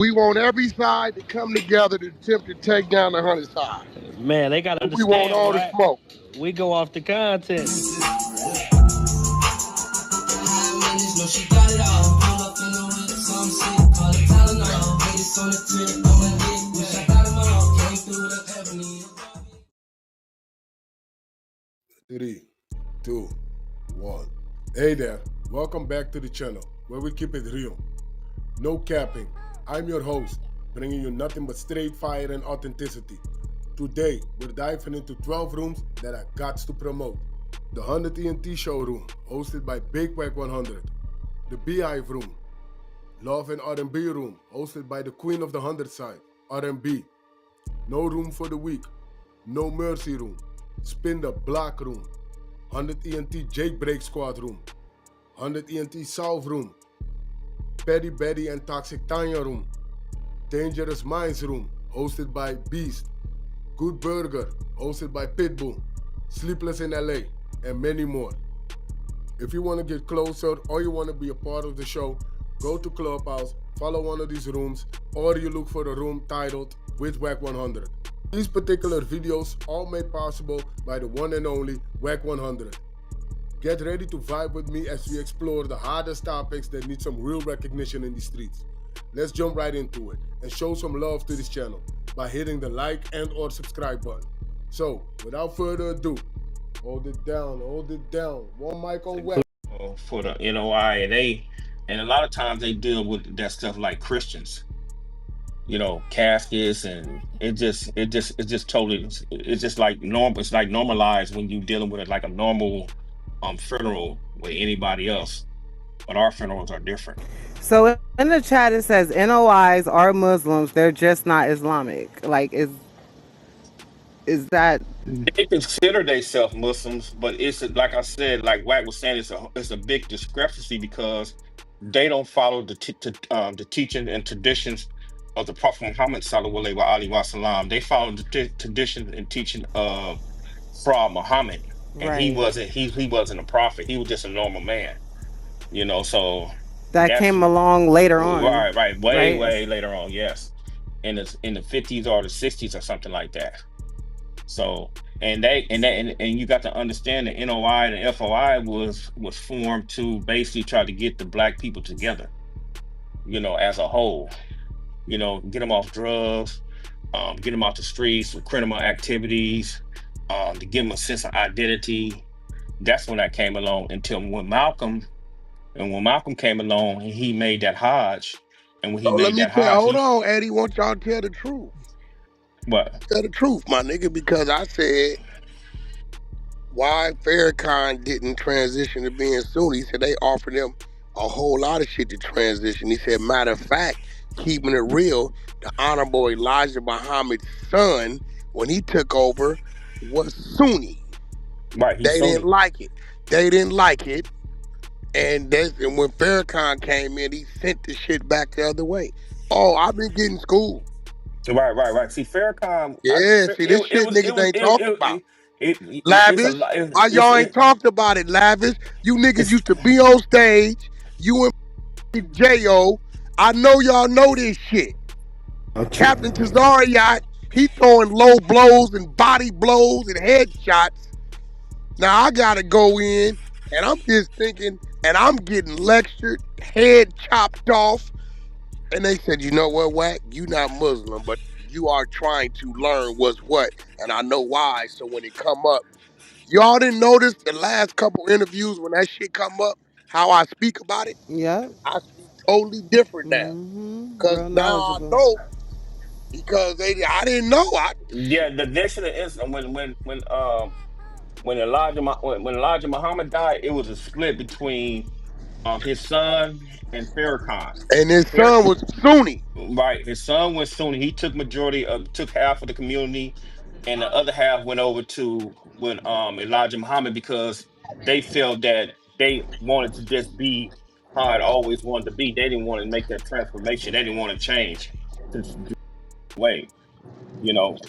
We want every side to come together to attempt to take down the 100 side. Man, they gotta We want understand, all the Wack. smoke. We go off the content. Three, two, one. Hey there, welcome back to the channel where we keep it real. No capping. I'm your host, bringing you nothing but straight fire and authenticity. Today, we're diving into 12 rooms that I got to promote. The 100 ENT showroom, hosted by Big Wack100. The Beehive room, Love and R&B room, hosted by the Queen of the 100 side, R&B. No room for the weak, No Mercy room, Spin the Block room, 100 ENT Jailbreak Squad room, 100 ENT South room, Petty Betty and Toxic Tanya room, Dangerous Minds room, hosted by Beast, Good Burger, hosted by Pitbull, Sleepless in LA, and many more. If you want to get closer or you want to be a part of the show, go to Clubhouse, follow one of these rooms, or you look for a room titled with Wack100. These particular videos all made possible by the one and only Wack100. Get ready to vibe with me as we explore the hardest topics that need some real recognition in the streets. Let's jump right into it and show some love to this channel by hitting the like and or subscribe button. So, without further ado, hold it down. One mic on Wack. For the NOI, and a lot of times they deal with that stuff like Christians, caskets, and it's just totally, it's just like normal. It's like normalized when you dealing with it like a normal funeral with anybody else, but our funerals are different. So in the chat it says NOIs are Muslims, they're just not Islamic. Like is that They consider themselves Muslims, but it's like I said, like Wack was saying, it's a big discrepancy because they don't follow the teaching and traditions of the Prophet Muhammad sallallahu alaihi wasallam. They follow the tradition and teaching of from Muhammad, and right? he wasn't a prophet. He was just a normal man, So That that's came along later on, right, right? way later on, yes, in the 50s or the 60s or something like that. So and you got to understand the NOI and the FOI was formed to basically try to get the black people together, as a whole, get them off drugs, get them off the streets with criminal activities, to give them a sense of identity. That's when that came along until when Malcolm came along, he made that Hodge, and when he So let made me that tell you, Hodge, hold on, Eddie, want y'all to tell the truth. what? Tell the truth, my nigga, because I said why Farrakhan didn't transition to being Sunni. He said they offered him a whole lot of shit to transition. He said, matter of fact, keeping it real, the Honorable Elijah Muhammad's son, when he took over, was Sunni. Right, he's They didn't Sunni. like it. And when Farrakhan came in, he sent the shit back the other way. Oh, I've been getting schooled. Right. See, Farrakhan, Yeah, see, this it shit was, niggas ain't talked about. it's a Lavish, lot. why y'all ain't talked about it, Lavish? You niggas It's used to be on stage. You and J.O. I know y'all know this shit. Captain Tazariot, he throwing low blows and body blows and headshots. Now I gotta go in, and I'm just thinking, and I'm getting lectured, head chopped off. And they said, you know what, Wack? You not Muslim, but you are trying to learn what's what. And I know why. So when it come up, y'all didn't notice the last couple interviews when that shit come up, how I speak about it? Yep. I speak totally different now. Cause Real now I knowledgeable. know because I didn't know. Yeah, the nation of Islam when Elijah Muhammad died, it was a split between his son and Farrakhan. And his son was Sunni. Right. His son went Sunni. He took half of the community, and the other half went over to when Elijah Muhammad because they felt that they wanted to just be how it always wanted to be. They didn't want to make that transformation. They didn't want to change this way,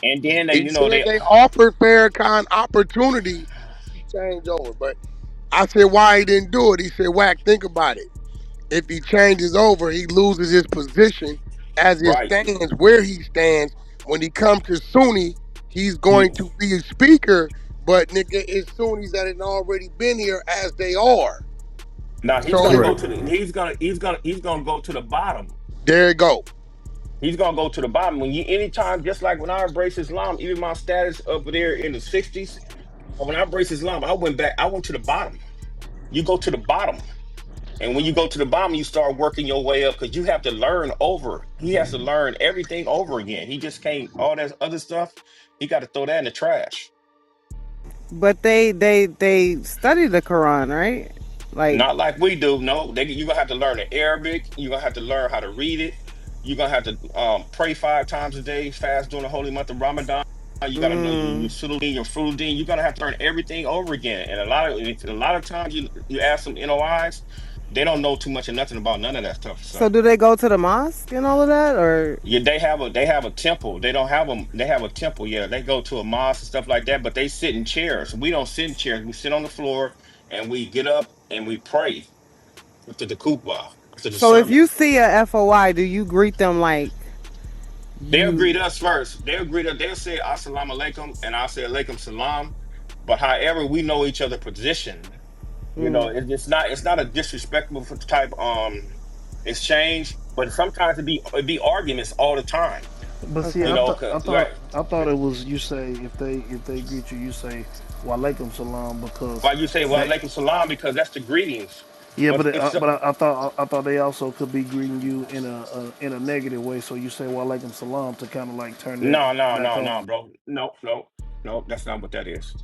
And then He said they offered Farrakhan opportunity to change over. But I said, why he didn't do it? He said, Wack, think about it. If he changes over, he loses his position as it Right. stands, where he stands. When he comes to Sunni, he's He, going to be a speaker, but nigga, it's Sunnis that had already been here as they are. now he's So gonna if go Right. to the he's gonna go to the bottom. there you go. He's gonna go to the bottom. When you anytime, just like when I embraced Islam, even my status over there in the 60s, when I embraced Islam, I went to the bottom. You go to the bottom. And when you go to the bottom, you start working your way up because you have to learn over. He has to learn everything over again. He just can't all that other stuff. He got to throw that in the trash. But they study the Quran, right? Like, Not like we do. No, you're gonna have to learn the Arabic. You're gonna have to learn how to read it. You're gonna have to pray 5 times a day, fast during the holy month of Ramadan. You gotta know your mm, Suluddin, your Fruddin. You're gonna have to learn everything over again. And a lot of times you ask some NOIs, they don't know too much or nothing about none of that stuff. so So do they go to the mosque and all of that, or? yeah, they have a temple. They don't have them. They have a temple. Yeah, they go to a mosque and stuff like that. But they sit in chairs. We don't sit in chairs. We sit on the floor and we get up and we pray after the khutbah, after the So if sermon. you see a FOI, do you greet them like They'll you? greet us first. They'll greet us. They'll say assalamu alaikum, and I'll say alaikum salam. But however, we know each other position. You know, Mm. it's not a disrespectful type exchange. But sometimes it be arguments all the time. But see, You Okay. know, right. I thought it was you say if they greet you, you say walaikum salam because Why you say well that alaikum salam because that's the greetings. yeah, But if so, but I thought they also could be greeting you in a negative way. So you say walaikum salam to kind of like turn that back no, off. bro. No, that's not what that is.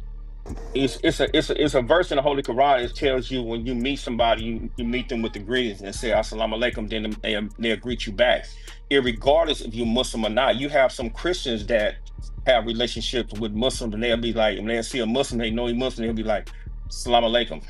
It's a verse in the Holy Quran. It tells you when you meet somebody, you meet them with the greetings and say assalamu alaikum, then they'll greet you back. Regardless if you're Muslim or not. You have some Christians that have relationships with Muslims and they'll be like, when they see a Muslim, they know he Muslim, they'll be like, Assalamu alaikum,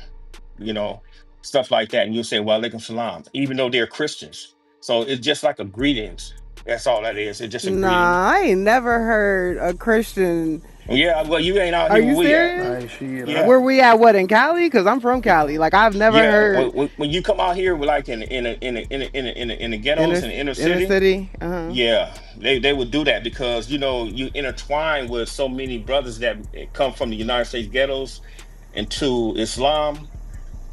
you know, stuff like that. And you'll say, well, alaikum salam, even though they're Christians. So it's just like a greetings. That's all that is. It's just a greeting. Nah, I ain't never heard a Christian. Yeah, well, you ain't out Are here where you we at. serious? Nice shit. Yeah. Where we at? What, in Cali? Because I'm from Cali. Like, I've never Yeah, heard when you come out here, like in the in ghettos the and the inner in the city, city. Uh-huh. yeah, they would do that because you know you intertwine with so many brothers that come from the United States ghettos into Islam.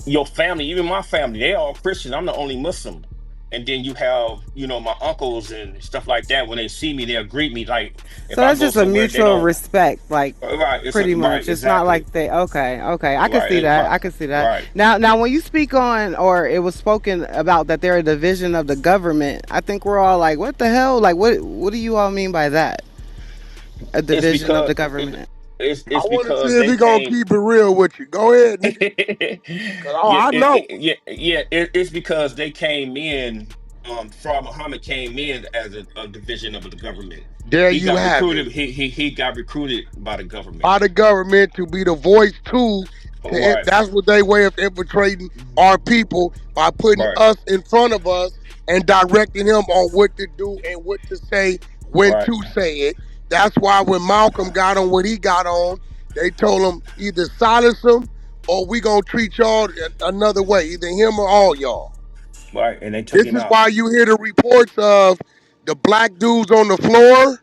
Your family, even my family, they all Christians. I'm the only Muslim, and then you have my uncles and stuff like that. When they see me, they'll greet me like if So I that's go just a somewhere they mutual don't. respect, like Right, pretty right, much. It's not exactly, like they. Okay, okay. I can right, see that. I right, can see that. right. Now, when you speak on, or it was spoken about that they're a division of the government, I think we're all like, what the hell? Like, what do you all mean by that? A It's division of because the government. I it's want to see because if they he gonna came. keep it real with you. Go ahead, nigga. Cause Yeah, I know. it's because they came in. Fraud Muhammad came in as a division of the government. There He you got have it. recruited. He got recruited by the government. By the government to be the voice too. Right, That's what they way of infiltrating our people by putting right, us in front of us and directing him on what to do and what to say, when right, to say it. That's why when Malcolm got on what he got on, they told him either silence him or we gonna treat y'all another way, either him or all y'all. right. And they took This him is out. why you hear the reports of the black dudes on the floor,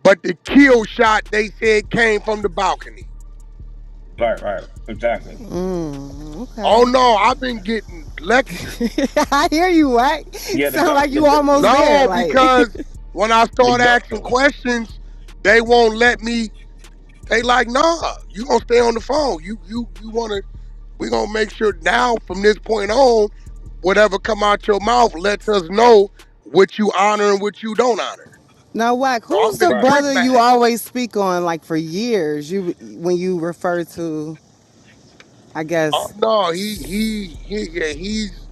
but the kill shot they said came from the balcony. Right, right, exactly. Oh Okay. no, I've been getting lectured. I hear you, Wack. Yeah, Sound like you the almost there. No, Like, because when I the start asking go- questions, they won't let me. They like, nah, you gonna stay on the phone. You wanna. We gonna make sure now from this point on, whatever come out your mouth lets us know what you honor and what you don't honor. now, Wack, So I'm who's the the right. trick brother you bag. always speak on, like for years? You when you refer to, I Oh guess. no, he yeah, he's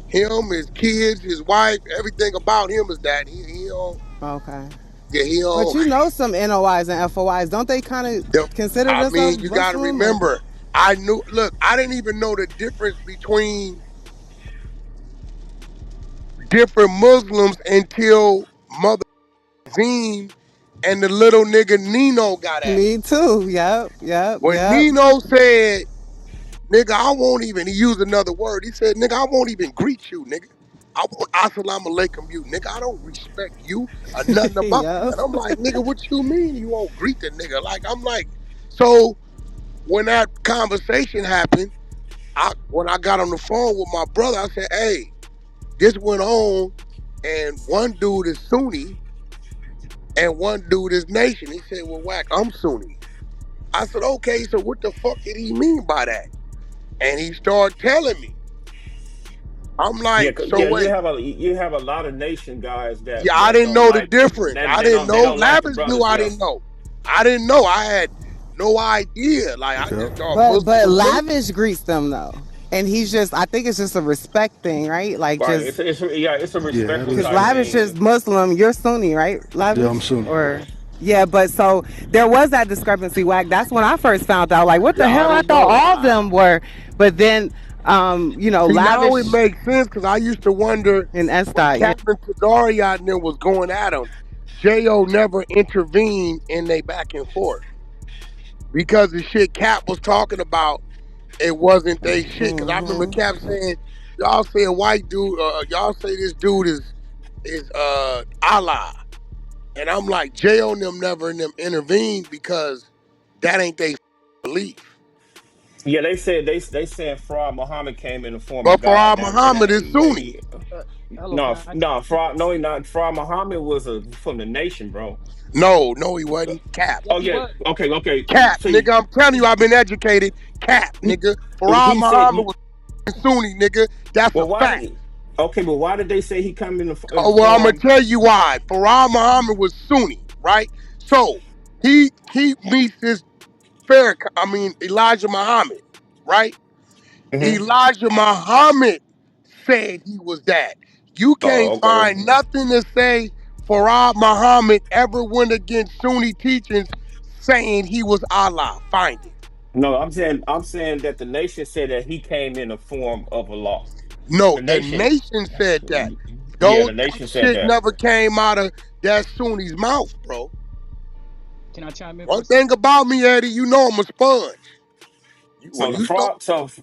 him, his kids, his wife, everything about him is that he don't Okay. yeah he But don't. you know some NOIs and FOIs, don't they kind The, of consider I themselves mean, you got to Muslim or? remember. I knew. Look, I didn't even know the difference between different Muslims until Mother Zine and the little nigga Nino got at it. Me too. Yep. Yep. When Yep. Nino said, "Nigga, I won't even," he used another word. He said, "Nigga, I won't even greet you, nigga. Assalamu alaikum you, nigga. I don't respect you or nothing about. Yup. And I'm like, nigga, what you mean you won't greet the nigga? Like, I'm like, so when that conversation happened, when I got on the phone with my brother, I said, hey, this went on, and one dude is Sunni and one dude is Nation. He said, well, Wack, I'm Sunni. I said, okay, so what the fuck did he mean by that? And he started telling me. I'm Yeah, like, so yeah, wait, you have a lot of nation guys yeah, I that didn't don't know the like difference. I they didn't don't know. like the Lavish knew brothers. I Yeah, didn't know. I didn't know. I had no idea. Like I Yep. just thought But Muslim but was Muslim. Lavish greets them though, and he's just I think it's just a respect thing, right? Like right. just It's a Yeah, that respectful because is type true. Lavish is thing. Muslim, you're Sunni, right? Yeah, Lavish I'm Sunni. or yeah, but so there was that discrepancy. Whack. That's when I first found out. Like, what Yeah, the I hell? I didn't thought know. all of them were, but then See, now it Lavish makes sense because I used to wonder and when Estai, yeah. Captain Tazariot and them was going at him. Jo never intervened in they back and forth because the shit Cap was talking about it wasn't they shit. Because I remember Cap saying, "Y'all say a white dude, y'all say this dude is Allah." And I'm like, Jo and them never in them intervened because that ain't they belief. Yeah, they said they said Fraud Muhammad came in the form of But for God. our That and Muhammad that, is yeah, Sunni. he Hello, no can I no Fraud no he not Fraud Muhammad was from the nation, bro. No, no, he wasn't. Cap. Yes, Oh he yeah, was. okay. Cap, See, nigga. I'm telling you, I've been educated. Cap, nigga. Farah he said Muhammad was Sunni, nigga. That's a well, why fact. did okay, but why did they say he come in the Oh, well, I'm gonna form? tell you why. Farah Muhammad was Sunni, right? So he meets this Elijah Muhammad, right? Hmm. Elijah Muhammad said he was that. You Oh, can't okay. find nothing to say Farah Muhammad ever went against Sunni teachings saying he was Allah. Find it. No, I'm saying that the nation said that he came in the form of a law. No, The the nation, nation said that. yeah, Though the that nation said shit that. never came out of that Sunni's mouth, bro. Can I chime in for One a second? thing about me, Eddie, you know I'm a sponge. When So the you start,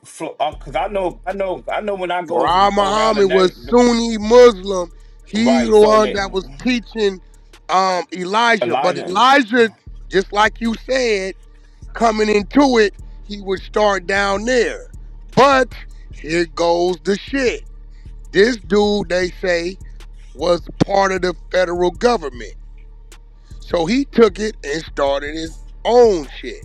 fraud, because I know when I Farah go around the Muhammad was name, Sunni Muslim. He right? the So one that that was teaching Elijah. But Elijah, Elijah, just like you said, coming into it, he would start down there. But here goes the shit. This dude, they say, was part of the federal government. So he took it and started his own shit.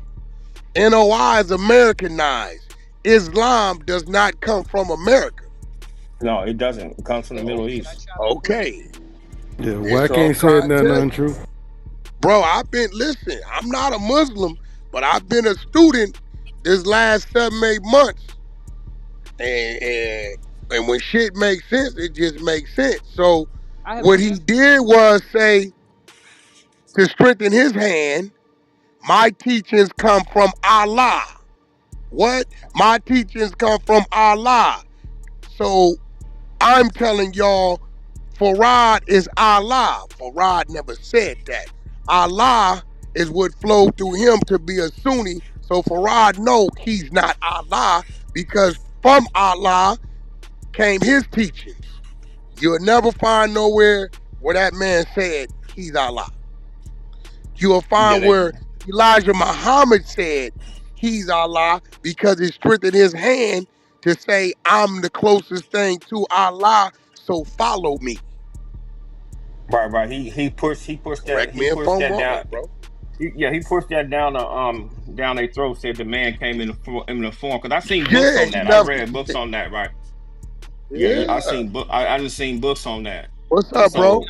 NOI is Americanized. Islam does not come from America. no, it doesn't. It comes from the Hey, Middle can I East. chime in for a second? Okay. Yeah, And Wack so I'm ain't said trying to nothing tell you. untrue. Bro, listen, I'm not a Muslim, but I've been a student this last 7, 8 months. And when shit makes sense, it just makes sense. So I have a what he question. did was say to strengthen his hand, my teachings come from Allah. What? My teachings come from Allah. So I'm telling y'all, Farad is Allah. Farad never said that. Allah is what flowed through him to be a Sunni. So Farad know he's not Allah because from Allah came his teachings. You'll never find nowhere where that man said he's Allah. You'll Yeah, find where Elijah Muhammad said he's Allah because it strengthened his hand to say, I'm the closest thing to Allah, so follow me. right. Correct He me if pushed I'm that wrong, down. bro. He pushed that down their throat. Said the man came in the form because I seen books Yeah, on he that. I never. read books on that. Right. Yeah, I Yeah. seen book. I just seen books on that. What's Hey, up, bro? So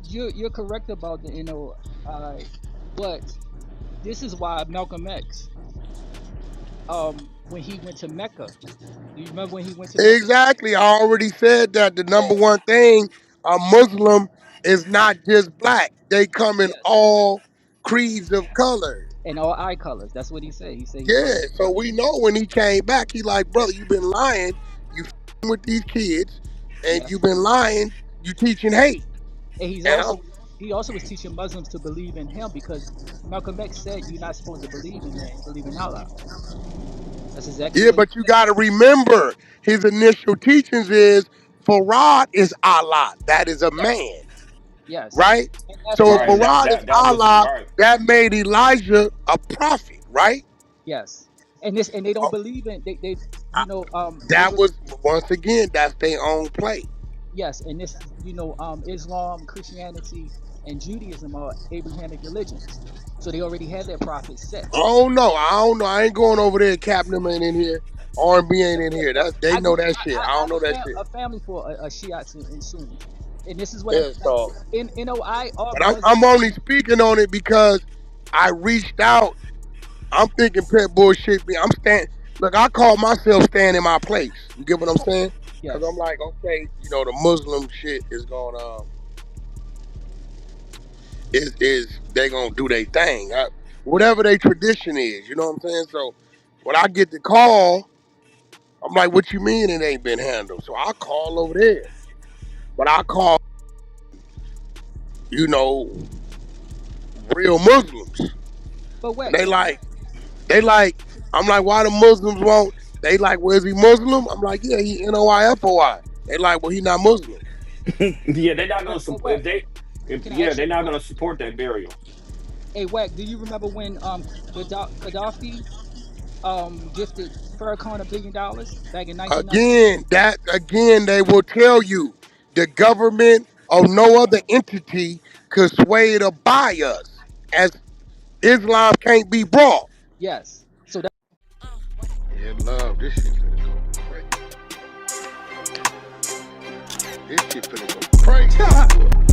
you're correct about the NOI, but this is why Malcolm X, when he went to Mecca, do you remember when he went to Mecca? Exactly. I already said that the number Yeah. one thing a Muslim is not just black. They come in Yes. all creeds of color. And all eye colors. That's what he said. He said he Yeah, saw. so we know when he came back, he like, brother, you been lying. You with these kids, and you Yes. been lying. You teaching hate. And And I'm, he also was teaching Muslims to believe in him because Malcolm X said you're not supposed to believe in man, believe in Allah. That's exactly yeah, what he but you said. got to remember his initial teachings is Farad is Allah. That is a Yes, man, yes, right? and that's So if Right. prophecy. Farad is That was Allah, right. that made Elijah a prophet, right? Yes, and they don't Oh, believe in they I- they that believe. was once again that's their own play. Yes, and this is Islam, Christianity, and Judaism are Abrahamic religions, so they already had their prophets set. Oh no, I don't know. I ain't going over there. Captain ain't in here. R&B ain't in here. That they I know grew that shit. I I don't have know that shit. a family for a Shiites and Sunni, and this is what I'm Yeah, like. so In NOI are but I'm Muslims. only speaking on it because I reached out. I'm thinking pet bullshit. I'm stand. Look, I call myself staying in my place. You get what I'm saying? Because I'm Yes, like, okay, the Muslim shit is going is they gonna do their thing, yes, whatever their tradition is. You know what I'm saying? So when I get the call, I'm like, what you mean it ain't been handled? So I call over there, but I call you know real Muslims, but and they Wax, like. They like, I'm like, why the Muslims won't? They like, well, is he Muslim? I'm like, yeah, he NOI. They like, well, he not Muslim. Yeah, they're not gonna hey support if Wax, they if can I yeah, ask you they're a not gonna question? support that burial. Hey Wax, do you remember when Gaddafi gifted Farrakhan $1 billion back in 1990? Again, they will tell you the government or no other entity could sway to buy us, as Islam can't be brought. Yes. So that Yeah, love, this shit finna go crazy. This shit finna go crazy.